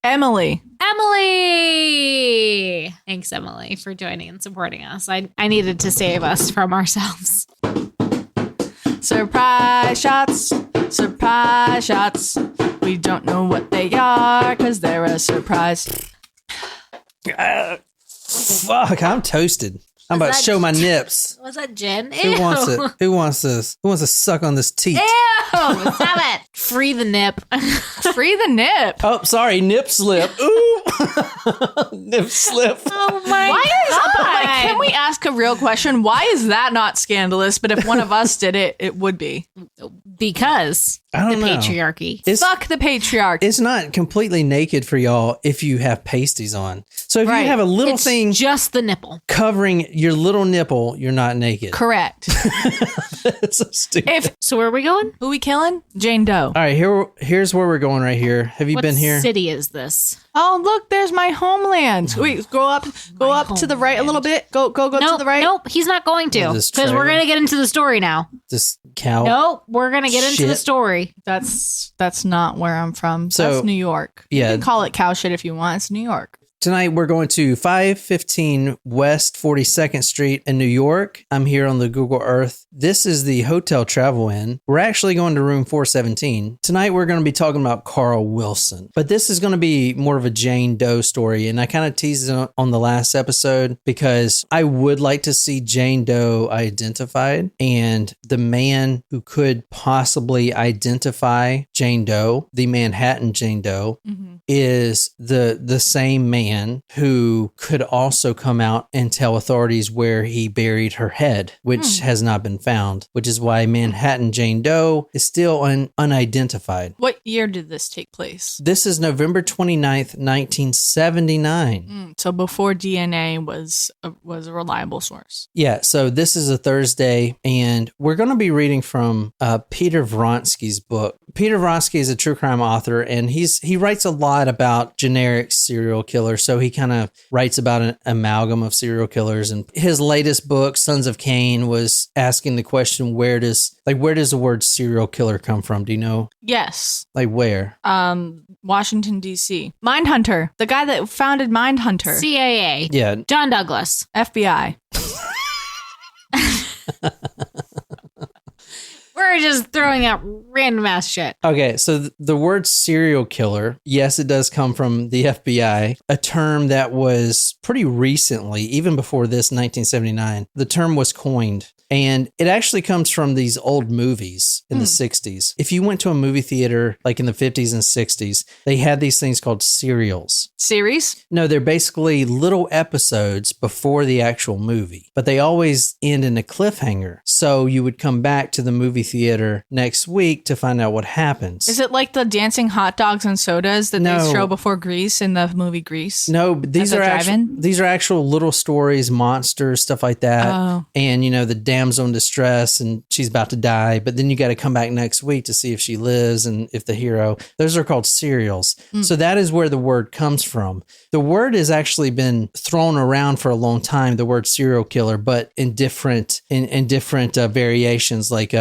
Emily. Emily! Thanks, Emily, for joining and supporting us. I needed to save us from ourselves. Surprise shots. Surprise shots. We don't know what they are because they're a surprise. Fuck, I'm toasted. I'm about to show my nips. Was that gin? Who Ew. wants it? Who wants this? Who wants to suck on this teat? Ew! Stop it. Free the nip. Free the nip. Oh, sorry, nip slip. Ooh. Nip slip. Oh my Why is God. can we ask a real question? Why is that not scandalous? But if one of us did it, it would be. Because I don't the know. patriarchy. Fuck the patriarchy. It's not completely naked for y'all if you have pasties on. So if Right. you have a little It's thing just the nipple. covering your little nipple, you're not naked. Correct. That's so stupid. So where are we going? Who we killing? Jane Doe. All right, here's where we're going right here. Have you What been here? city is this? Oh, look, there's my homeland. Wait, go up to the right a little bit. Go to the right. Nope, he's not going to. This Because we're trailer. going to get into the story now. This cow. Nope, we're going to get into the Shit. story. That's not where I'm from. So, That's New York. yeah. You can call it cow shit if you want. It's New York. Tonight we're going to 515 West 42nd Street in New York. I'm here on the Google Earth. This is the Hotel Travel Inn. We're actually going to room 417. Tonight we're going to be talking about Carl Wilson. But this is going to be more of a Jane Doe story. And I kind of teased it on the last episode because I would like to see Jane Doe identified. And the man who could possibly identify Jane Doe, the Manhattan Jane Doe, is the same man who could also come out and tell authorities where he buried her head, which has not been found, which is why Manhattan Jane Doe is still unidentified. What year did this take place? This is November 29th, 1979. So before DNA was a reliable source. Yeah, so this is a Thursday, and we're going to be reading from Peter Vronsky's book. Peter Vronsky is a true crime author, and he writes a lot about generic serial killers. So he kind of writes about an amalgam of serial killers. And his latest book, Sons of Cain, was asking the question, where does the word serial killer come from? Do you know? Yes. Like where? Washington, D.C. Mindhunter. The guy that founded Mindhunter. CIA. Yeah. John Douglas. FBI. We're just throwing out random ass shit. Okay, so the word serial killer, yes, it does come from the FBI, a term that was pretty recently, even before this, 1979. The term was coined, and it actually comes from these old movies in the 60s. If you went to a movie theater like in the 50s and 60s, they had these things called serials. Series? No, they're basically little episodes before the actual movie, but they always end in a cliffhanger. So you would come back to the movie theater next week to find out what happens. Is it like the dancing hot dogs and sodas that No. they show before Grease in the movie Grease? No, but these At are the actual, drive-in? these are actual little stories, monsters, stuff like that. Oh. And the damsel in distress, and she's about to die, but then you got to come back next week to see if she lives and if the hero. Those are called serials. So that is where the word comes from. The word has actually been thrown around for a long time. The word serial killer, but in different variations, like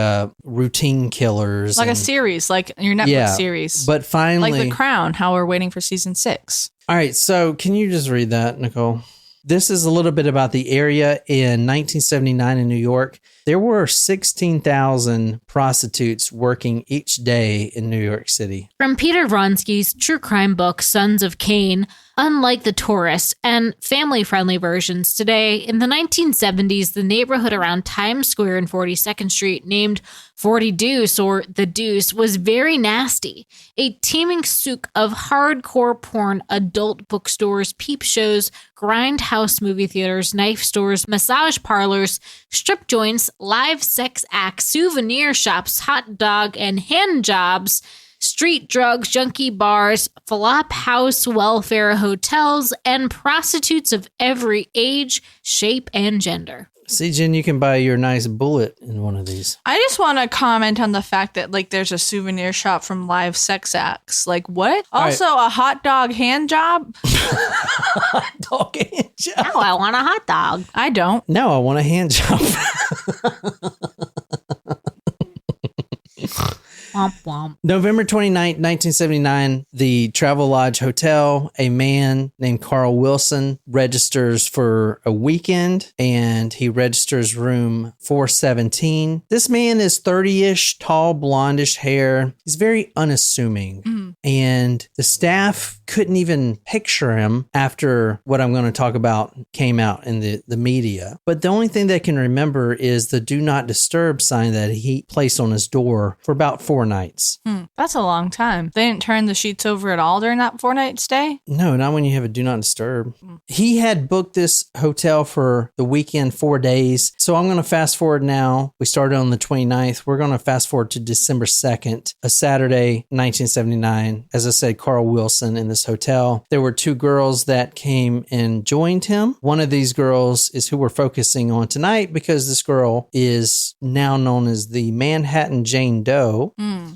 routine killers, Like a and- series, like your Netflix series. But finally, like The Crown, how we're waiting for season 6. all right, so can you just read that, Nicole? This is a little bit about the area. In 1979 in New York, there were 16,000 prostitutes working each day in New York City. From Peter Vronsky's true crime book, Sons of Cain, unlike the tourist and family-friendly versions today, in the 1970s, the neighborhood around Times Square and 42nd Street, named 40 Deuce or The Deuce, was very nasty. A teeming souk of hardcore porn, adult bookstores, peep shows, grindhouse movie theaters, knife stores, massage parlors, strip joints, live sex acts, souvenir shops, hot dog and hand jobs, street drugs, junkie bars, flop house welfare hotels, and prostitutes of every age, shape, and gender. See, Jen, you can buy your nice bullet in one of these. I just want to comment on the fact that there's a souvenir shop from live sex acts. Like what? All Also a hot dog hand job? Dog hand job. Now I want a hot dog. I don't. No, I want a hand job. Womp womp. November 29th, 1979, the Travelodge Hotel, a man named Carl Wilson registers for a weekend, and he registers room 417. This man is 30-ish, tall, blondish hair. He's very unassuming, and the staff couldn't even picture him after what I'm going to talk about came out in the media. But the only thing they can remember is the do not disturb sign that he placed on his door for about 4 nights. That's a long time. They didn't turn the sheets over at all during that 4-night stay? No, not when you have a do not disturb. He had booked this hotel for the weekend, 4 days. So I'm going to fast forward now. We started on the 29th. We're going to fast forward to December 2nd, a Saturday, 1979. As I said, Carl Wilson in this hotel. There were 2 girls that came and joined him. One of these girls is who we're focusing on tonight because this girl is now known as the Manhattan Jane Doe.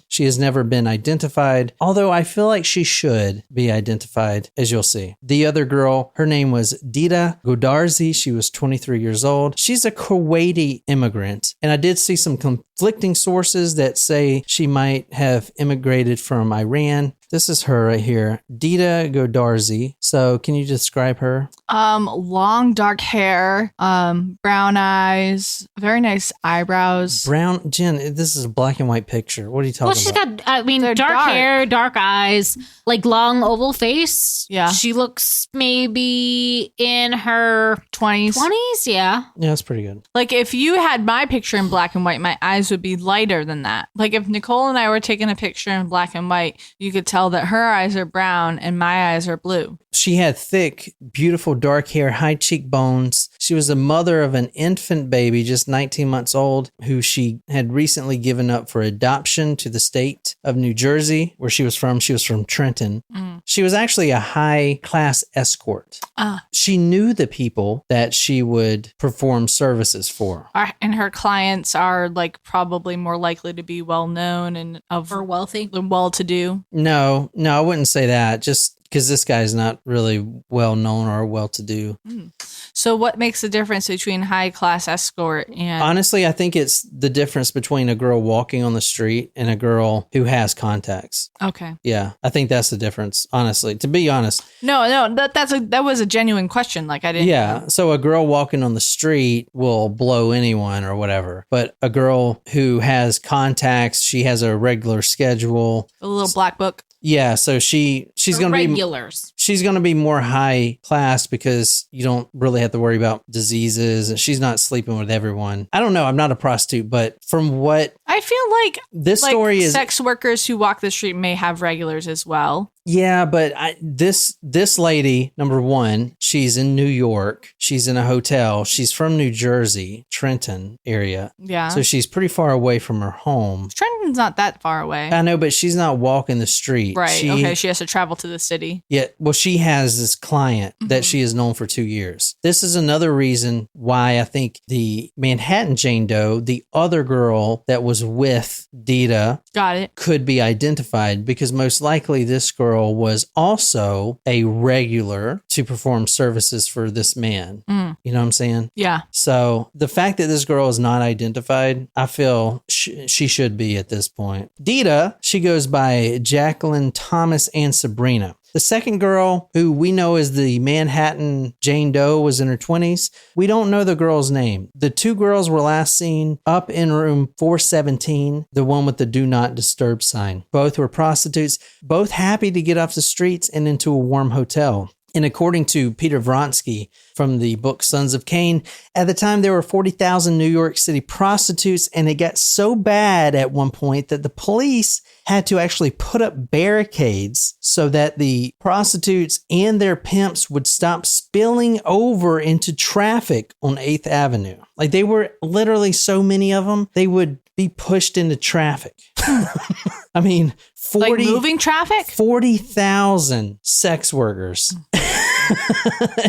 She has never been identified, although I feel like she should be identified, as you'll see. The other girl, her name was Dita Godarzi. She was 23 years old. She's a Kuwaiti immigrant, and I did see some conflicting sources that say she might have immigrated from Iran. This is her right here, Dita Godarzi. So can you describe her? Long dark hair, brown eyes, very nice eyebrows. Brown, Jen, this is a black and white picture. What are you talking She's about? got, I mean, They're dark dark. hair, dark eyes, like long oval face. Yeah. She looks maybe in her 20s. 20s. Yeah. Yeah, that's pretty good. Like if you had my picture in black and white, my eyes would be lighter than that. Like if Nicole and I were taking a picture in black and white, you could tell that her eyes are brown and my eyes are blue. She had thick, beautiful dark hair, high cheekbones. She was the mother of an infant baby, just 19 months old, who she had recently given up for adoption to the state of New Jersey, where she was from. She was from Trenton. She was actually a high-class escort. She knew the people that she would perform services for. And her clients are like probably more likely to be well known and Or wealthy. well to do. No, I wouldn't say that. Just because this guy's not really well known or well to do. So what makes the difference between high class escort and Honestly, I think it's the difference between a girl walking on the street and a girl who has contacts. Okay. Yeah, I think that's the difference, honestly. To be honest. No, that was a genuine question. Like I didn't Yeah, so a girl walking on the street will blow anyone or whatever. But a girl who has contacts, she has a regular schedule. a little black book. Yeah, so she's going to be Regulars. she's going to be more high class because you don't really have to worry about diseases and she's not sleeping with everyone. I don't know, I'm not a prostitute, but from what I feel like this story is sex workers who walk the street may have regulars as well. yeah, but this lady, number one, she's in New York. She's in a hotel. She's from New Jersey, Trenton area. Yeah. So she's pretty far away from her home. Trenton's not that far away. I know, but she's not walking the street. Right. Okay. She has to travel to the city. Yeah. Well, she has this client that she has known for 2 years. This is another reason why I think the Manhattan Jane Doe, the other girl that was with Dita, Got it. could be identified because most likely this girl was also a regular to perform services for this man. You know what I'm saying? Yeah. So the fact that this girl is not identified, I feel she should be at this point. Dita, she goes by Jacqueline, Thomas, and Sabrina. The second girl, who we know as the Manhattan Jane Doe, was in her 20s. We don't know the girl's name. The 2 girls were last seen up in room 417, the one with the do not disturb sign. Both were prostitutes, both happy to get off the streets and into a warm hotel. And according to Peter Vronsky from the book Sons of Cain, at the time there were 40,000 New York City prostitutes, and it got so bad at one point that the police had to actually put up barricades so that the prostitutes and their pimps would stop spilling over into traffic on 8th Avenue. Like they were literally so many of them, they would be pushed into traffic. I mean, 40, Like moving traffic? 40,000 sex workers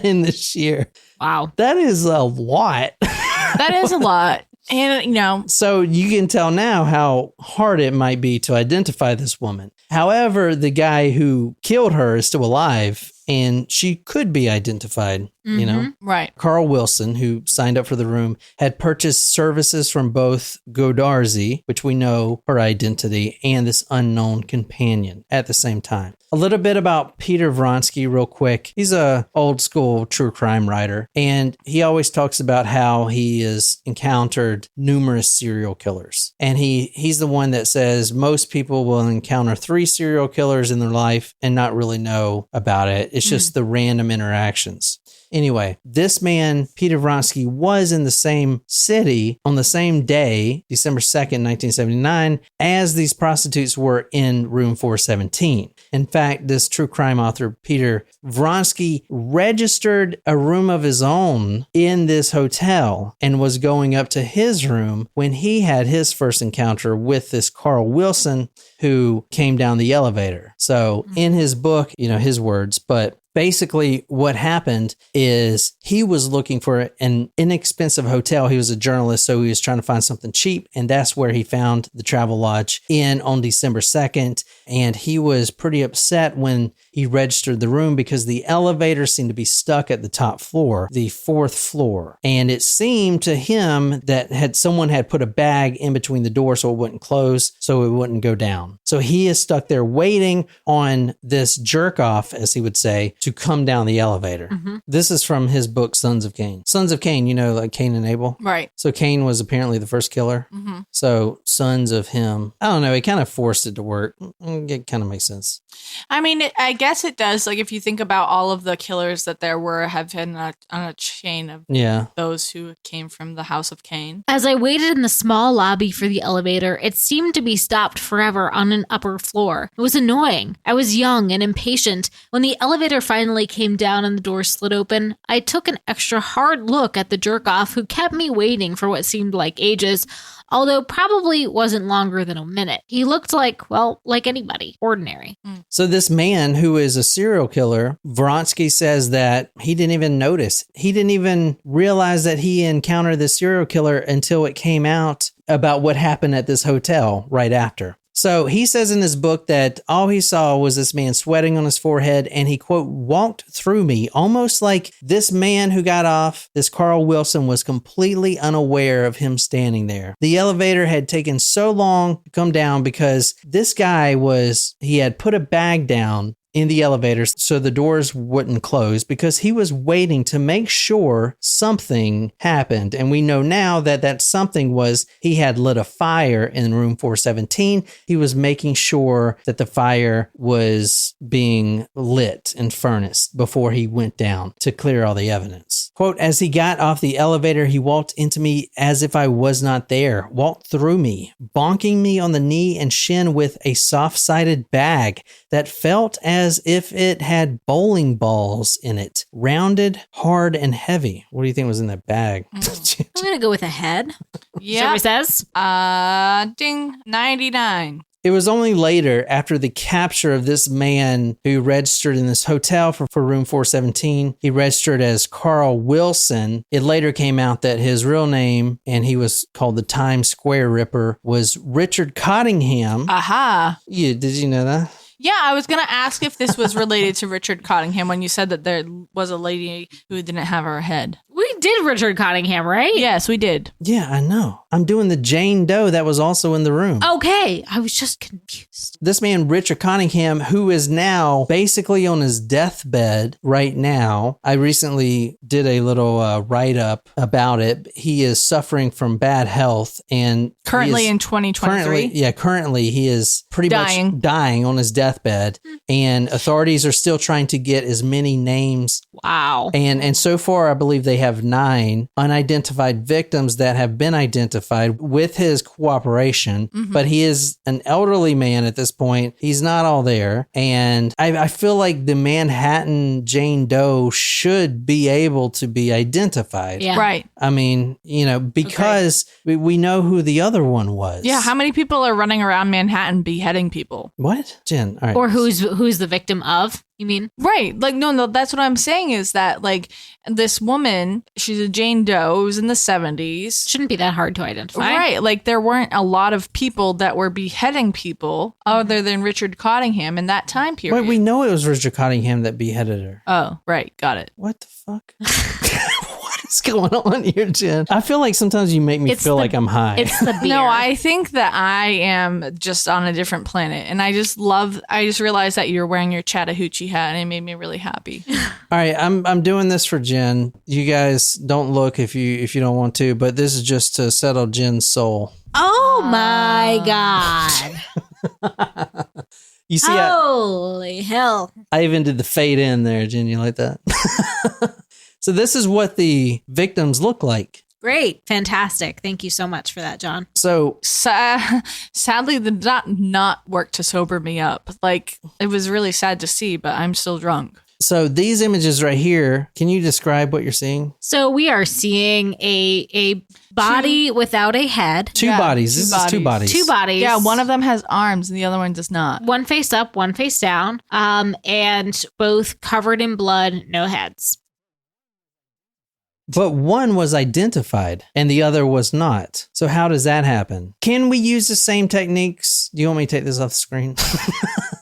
in this year. Wow. That is a lot. That is a lot. And, you know, So you can tell now how hard it might be to identify this woman. However, the guy who killed her is still alive and she could be identified. you know? Right. Carl Wilson, who signed up for the room, had purchased services from both Godarzi, which we know her identity, and this unknown companion at the same time. A little bit about Peter Vronsky real quick. He's a old school true crime writer, and he always talks about how he has encountered numerous serial killers. And he's the one that says most people will encounter 3 serial killers in their life and not really know about it. It's just the random interactions. Anyway, this man, Peter Vronsky, was in the same city on the same day, December 2nd, 1979, as these prostitutes were in room 417. In fact, this true crime author, Peter Vronsky, registered a room of his own in this hotel and was going up to his room when he had his first encounter with this Carl Wilson, who came down the elevator. So in his book, his words, but basically, what happened is he was looking for an inexpensive hotel. He was a journalist, so he was trying to find something cheap, and that's where he found the Travel Lodge Inn on December 2nd. And he was pretty upset when he registered the room because the elevator seemed to be stuck at the top floor, the 4th floor. And it seemed to him that someone had put a bag in between the door so it wouldn't close, so it wouldn't go down. So he is stuck there waiting on this jerk off, as he would say, to come down the elevator. This is from his book, Sons of Cain. Sons of Cain, like Cain and Abel? Right. So Cain was apparently the first killer. So sons of him. I don't know. He kind of forced it to work. It kind of makes sense. I mean, I guess it does. Like, if you think about all of the killers that there have been on a chain of those who came from the House of Cain. As I waited in the small lobby for the elevator, it seemed to be stopped forever on an upper floor. It was annoying. I was young and impatient. When the elevator finally came down and the door slid open, I took an extra hard look at the jerk-off who kept me waiting for what seemed like ages, although probably wasn't longer than a minute. He looked like anybody, ordinary. So this man who is a serial killer, Vronsky says that he didn't even notice. He didn't even realize that he encountered the serial killer until it came out about what happened at this hotel right after. So he says in his book that all he saw was this man sweating on his forehead, and he, quote, walked through me almost like this man who got off, this Carl Wilson, was completely unaware of him standing there. The elevator had taken so long to come down because this guy he had put a bag down in the elevators so the doors wouldn't close because he was waiting to make sure something happened. And we know now that something was he had lit a fire in room 417. He was making sure that the fire was being lit and furnaced before he went down to clear all the evidence. Quote, as he got off the elevator, he walked into me as if I was not there, walked through me, bonking me on the knee and shin with a soft-sided bag that felt as if it had bowling balls in it, rounded, hard, and heavy. What do you think was in that bag? I'm going to go with a head. Yeah. Is that what it says? Ding, 99. It was only later, after the capture of this man who registered in this hotel for room 417, he registered as Carl Wilson. It later came out that his real name, and he was called the Times Square Ripper, was Richard Cottingham. Aha. Did you know that? Yeah, I was going to ask if this was related to Richard Cottingham when you said that there was a lady who didn't have her head. We did Richard Cottingham, right? Yes, we did. Yeah, I know. I'm doing the Jane Doe that was also in the room. Okay, I was just confused. This man, Richard Cottingham, who is now basically on his deathbed right now. I recently did a little write-up about it. He is suffering from bad health and currently in 2023. Currently he is pretty much dying on his deathbed, and authorities are still trying to get as many names. Wow. And so far, I believe they have 9 unidentified victims that have been identified with his cooperation, but he is an elderly man at this point. He's not all there. And I feel like the Manhattan Jane Doe should be able to be identified. Yeah. Right. I mean, because we know who the other one was. Yeah. How many people are running around Manhattan beheading people? What? Jen, all right. Or who's the victim of? you mean? Right. Like, no, that's what I'm saying is that, like, this woman, she's a Jane Doe, it was in the 70s. Shouldn't be that hard to identify. Right. Like, there weren't a lot of people that were beheading people other than Richard Cottingham in that time period. Wait, we know it was Richard Cottingham that beheaded her. Oh, right. Got it. What the fuck? What is going on here, Jen? I feel like sometimes you make me feel like I'm high. It's the beer. No, I think that I am just on a different planet. And I just realized that you're wearing your Chattahoochee hat and it made me really happy. All right, I'm doing this for Jen. You guys don't look if you don't want to, but this is just to settle Jen's soul. Oh my God. You see, holy hell. I even did the fade in there, Jen. You like that? So this is what the victims look like. Great. Fantastic. Thank you so much for that, John. So sadly, the not work to sober me up. Like, it was really sad to see, but I'm still drunk. So these images right here, can you describe what you're seeing? So we are seeing a body without a head. Two bodies. This is two bodies. Two bodies. Yeah, one of them has arms and the other one does not. One face up, one face down, and both covered in blood, no heads. But one was identified and the other was not. So how does that happen? Can we use the same techniques? Do you want me to take this off the screen?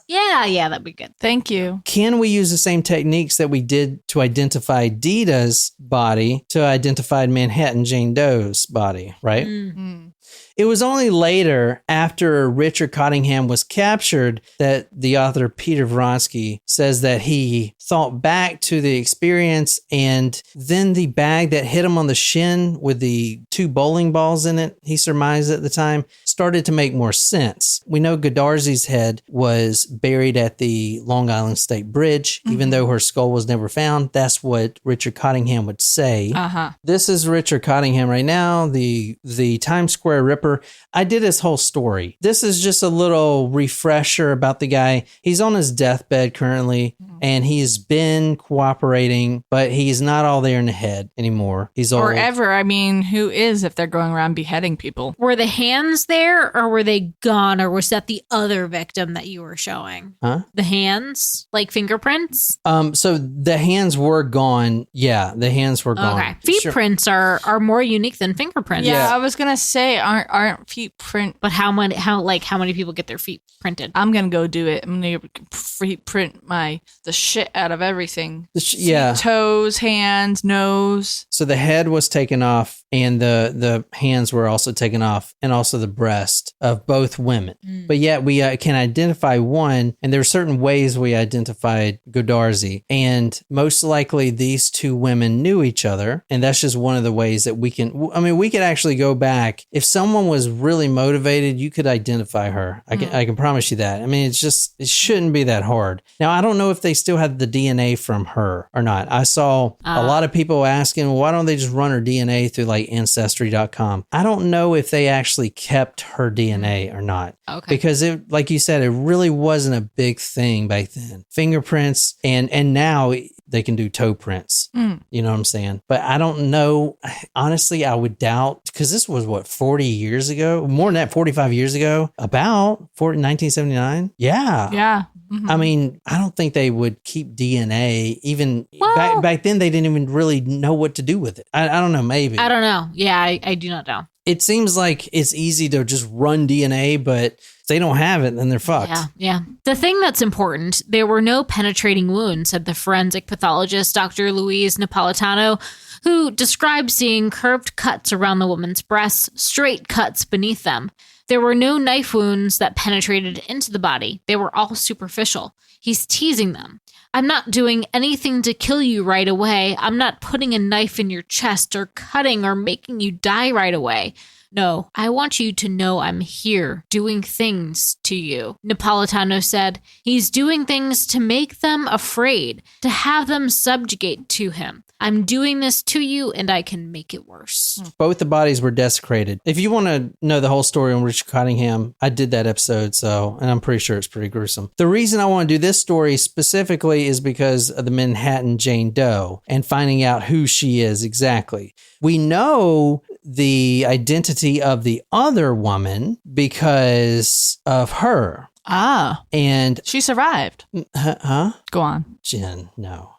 Yeah, that'd be good. Thank you. Can we use the same techniques that we did to identify Dita's body to identify Manhattan Jane Doe's body, right? Mm-hmm. It was only later, after Richard Cottingham was captured, that the author Peter Vronsky says that he thought back to the experience, and then the bag that hit him on the shin with the 2 bowling balls in it, he surmised at the time, started to make more sense. We know Godarzi's head was buried at the Long Island State Bridge, even though her skull was never found. That's what Richard Cottingham would say. Uh-huh. This is Richard Cottingham right now, the Times Square Ripper. I did his whole story. This is just a little refresher about the guy. He's on his deathbed currently, and he's been cooperating, but he's not all there in the head anymore. He's old. Or ever. I mean, who is if they're going around beheading people? Were the hands there or were they gone, or was that the other victim that you were showing? Huh? The hands? Like fingerprints? So the hands were gone. Yeah, the hands were gone. Okay. Feet prints are more unique than fingerprints. Yeah, I was gonna say, aren't feet print? But how many people get their feet printed? I'm gonna go do it. I'm gonna feet print the shit out of everything. Yeah. Toes, hands, nose. So the head was taken off, and the hands were also taken off, and also the breast of both women. But yet we can identify one, and there are certain ways we identified Godarzi, and most likely these two women knew each other, and that's just one of the ways that we can. I mean, we could actually go back if someone was really motivated. You could identify her. I can promise you that. I mean, it shouldn't be that hard. Now, I don't know if they still have the DNA from her or not. I saw a lot of people asking, well, why don't they just run her DNA through like Ancestry.com? I don't know if they actually kept her DNA or not. Okay. Because it, like you said, it really wasn't a big thing back then. Fingerprints, and now they can do toe prints. You know what I'm saying? But I don't know. Honestly, I would doubt, because this was 40 years ago? More than that, 45 years ago? About 1979? Yeah. Yeah. Mm-hmm. I mean, I don't think they would keep DNA. Even back then, they didn't even really know what to do with it. I don't know, maybe. I don't know. Yeah, I do not know. It seems like it's easy to just run DNA, but if they don't have it, then they're fucked. Yeah. The thing that's important, there were no penetrating wounds, said the forensic pathologist, Dr. Louise Napolitano, who described seeing curved cuts around the woman's breasts, straight cuts beneath them. There were no knife wounds that penetrated into the body. They were all superficial. He's teasing them. I'm not doing anything to kill you right away. I'm not putting a knife in your chest or cutting or making you die right away. No, I want you to know I'm here doing things to you. Napolitano said he's doing things to make them afraid, to have them subjugate to him. I'm doing this to you and I can make it worse. Both the bodies were desecrated. If you want to know the whole story on Richard Cottingham, I did that episode, and I'm pretty sure it's pretty gruesome. The reason I want to do this story specifically is because of the Manhattan Jane Doe and finding out who she is exactly. We know the identity of the other woman because of her. And She survived. huh? Go on. Jen, no,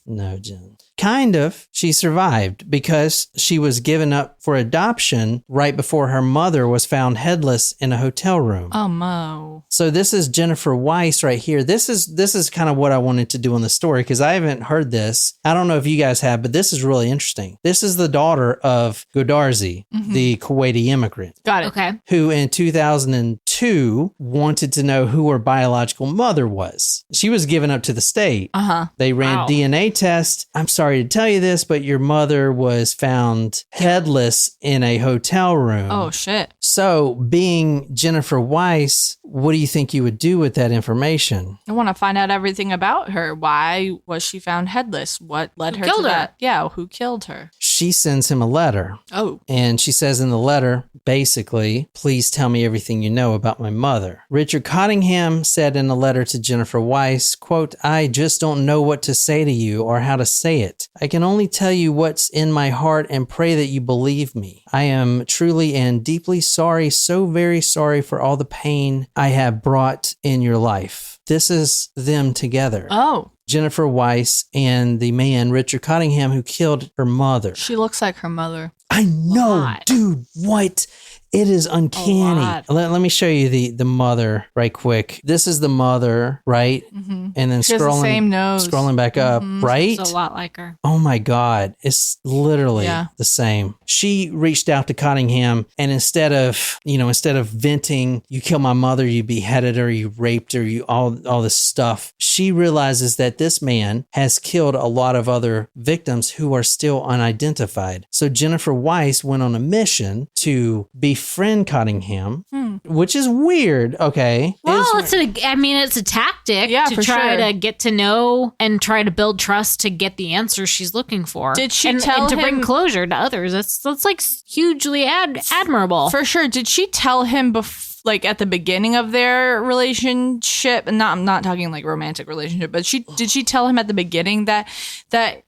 Jen. Kind of. She survived because she was given up for adoption right before her mother was found headless in a hotel room. Oh, Mo. So this is Jennifer Weiss right here. This is kind of what I wanted to do in the story because I haven't heard this. I don't know if you guys have, but this is really interesting. This is the daughter of Godarzi, the Kuwaiti immigrant. Got it. Okay. Who in 2002 wanted to know who her biological mother was. She was given up to the state. They ran Wow. DNA tests. I'm sorry to tell you this, but your mother was found headless in a hotel room. Oh, shit. So, being Jennifer Weiss, what do you think you would do with that information? I want to find out everything about her. Why was she found headless? What led her to killed her? that? Yeah, who killed her? She sends him a letter. Oh. And she says in the letter, basically, please tell me everything you know about my mother. Richard Cottingham said in a letter to Jennifer Weiss, quote, I just don't know what to say to you or how to say it. I can only tell you what's in my heart and pray that you believe me. I am truly and deeply sorry, so very sorry for all the pain I have brought in your life. This is them together. Oh. Jennifer Weiss and the man, Richard Cottingham, who killed her mother. She looks like her mother. I know, Lot. dude. What? It is uncanny. lot. Let me show you the mother right quick. This is the mother, right? And then She has the same nose. scrolling back up, right? It's a lot like her. Oh my God. It's literally Yeah. the same. She reached out to Cottingham and instead of venting, you killed my mother, you beheaded her, you raped her, you all this stuff. She realizes that this man has killed a lot of other victims who are still unidentified. So Jennifer Weiss went on a mission to befriend Cottingham, which is weird. Okay. Well, it's a tactic Yeah, to for try sure. to get to know and try to build trust to get the answer she's looking for. Did she and tell to bring him- closure to others? That's like hugely admirable. For sure. Did she tell him like at the beginning of their relationship? And I'm not talking like romantic relationship, but did she tell him at the beginning that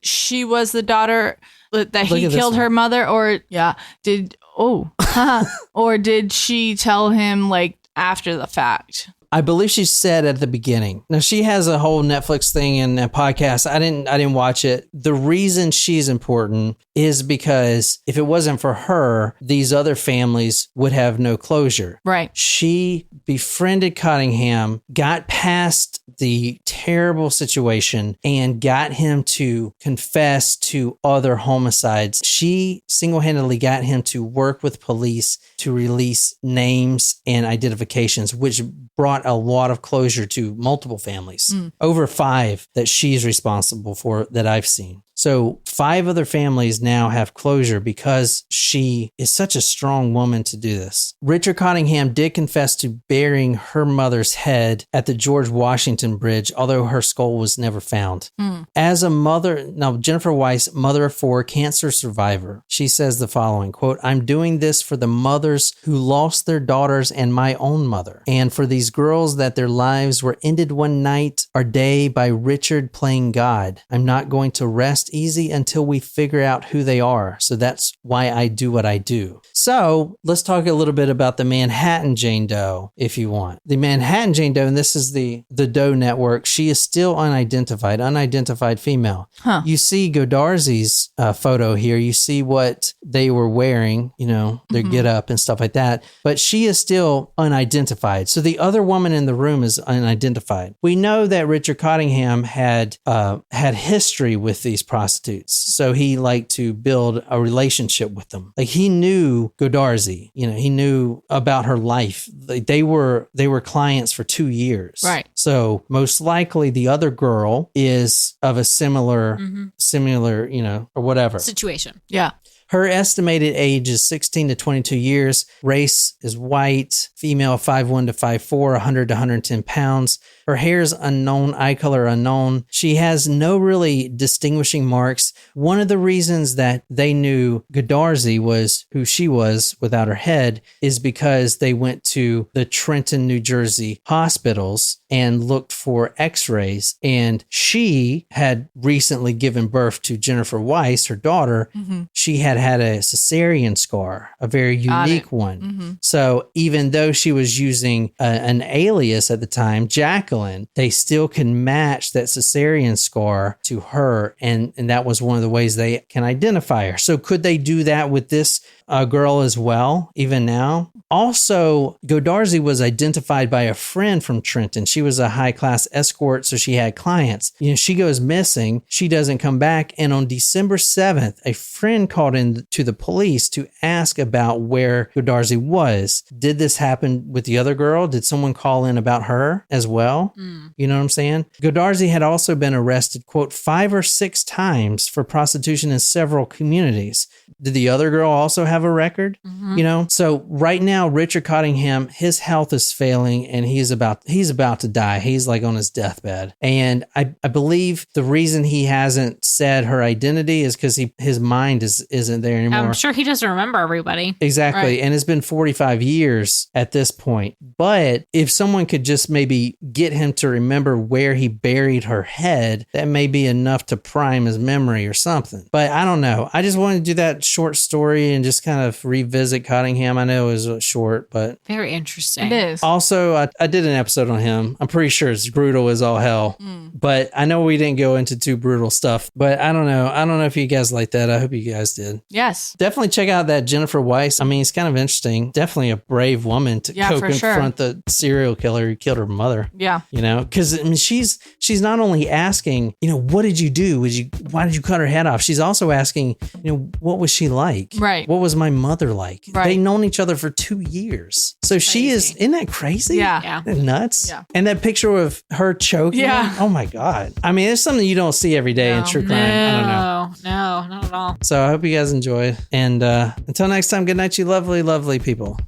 she was the daughter, that he at this killed one. her mother? Or or did she tell him like after the fact? I believe she said at the beginning. Now she has a whole Netflix thing and a podcast. I didn't watch it. The reason she's important is because if it wasn't for her, these other families would have no closure. Right. She befriended Cottingham, got past the terrible situation, and got him to confess to other homicides. She single-handedly got him to work with police to release names and identifications, which brought a lot of closure to multiple families. Over 5 that she's responsible for that I've seen. So 5 other families now have closure because she is such a strong woman to do this. Richard Cottingham did confess to burying her mother's head at the George Washington Bridge, although her skull was never found. As a mother, now Jennifer Weiss, mother of 4, cancer survivor, she says the following, quote, I'm doing this for the mothers who lost their daughters and my own mother, and for these girls that their lives were ended one night or day by Richard playing God. I'm not going to rest easy until we figure out who they are. So that's why I do what I do. So let's talk a little bit about the Manhattan Jane Doe, if you want. The Manhattan Jane Doe, and this is the Doe Network, she is still unidentified female. You see Godarzi's photo here. You see what they were wearing, their get up and stuff like that. But she is still unidentified. So the other woman in the room is unidentified. We know that Richard Cottingham had history with these prostitutes. So he liked to build a relationship with them. Like he knew Godarzi, he knew about her life. Like they were clients for 2 years. Right. So most likely the other girl is of a similar, or whatever. Situation. Yeah. Her estimated age is 16 to 22 years. Race is white, female 5'1" to 5'4", 100 to 110 pounds. Her hair is unknown, eye color unknown. She has no really distinguishing marks. One of the reasons that they knew Godarzi was who she was without her head is because they went to the Trenton, New Jersey hospitals and looked for x-rays. And she had recently given birth to Jennifer Weiss, her daughter. She had had a cesarean scar, a very unique one. So even though she was using an alias at the time, Jacqueline, they still can match that cesarean scar to her. And that was one of the ways they can identify her. So could they do that with this girl as well, even now? Also, Godarzy was identified by a friend from Trenton. She was a high-class escort, so she had clients. She goes missing. She doesn't come back. And on December 7th, a friend called in to the police to ask about where Godarzy was. Did this happen with the other girl? Did someone call in about her as well? You know what I'm saying? Godarzy had also been arrested, quote, 5 or 6 times for prostitution in several communities. Did the other girl also have a record? So right now, Richard Cottingham, his health is failing and he's about to die. He's like on his deathbed. And I believe the reason he hasn't said her identity is because his mind isn't there anymore. I'm sure he doesn't remember everybody. Exactly. Right. And it's been 45 years at this point. But if someone could just maybe get him to remember where he buried her head, that may be enough to prime his memory or something. But I don't know. I just wanted to do that short story and just kind of revisit Cottingham. I know it was short, but very interesting. It is. Also, I did an episode on him. I'm pretty sure it's brutal as all hell. But I know we didn't go into too brutal stuff. But I don't know. I don't know if you guys like that. I hope you guys did. Yes. Definitely check out that Jennifer Weiss. I mean, it's kind of interesting. Definitely a brave woman to go confront the serial killer who killed her mother. Yeah. Because I mean, she's not only asking, what did you do? Why did you cut her head off? She's also asking, what was she like? Right. What was my mother like? Right. They've known each other for 2 years. So she isn't that crazy? Yeah. Isn't that nuts? Yeah. And that picture of her choking. Yeah. Oh my God. I mean, it's something you don't see every day in true crime. I don't know. No, not at all. So I hope you guys enjoyed. And until next time, good night, you lovely, lovely people.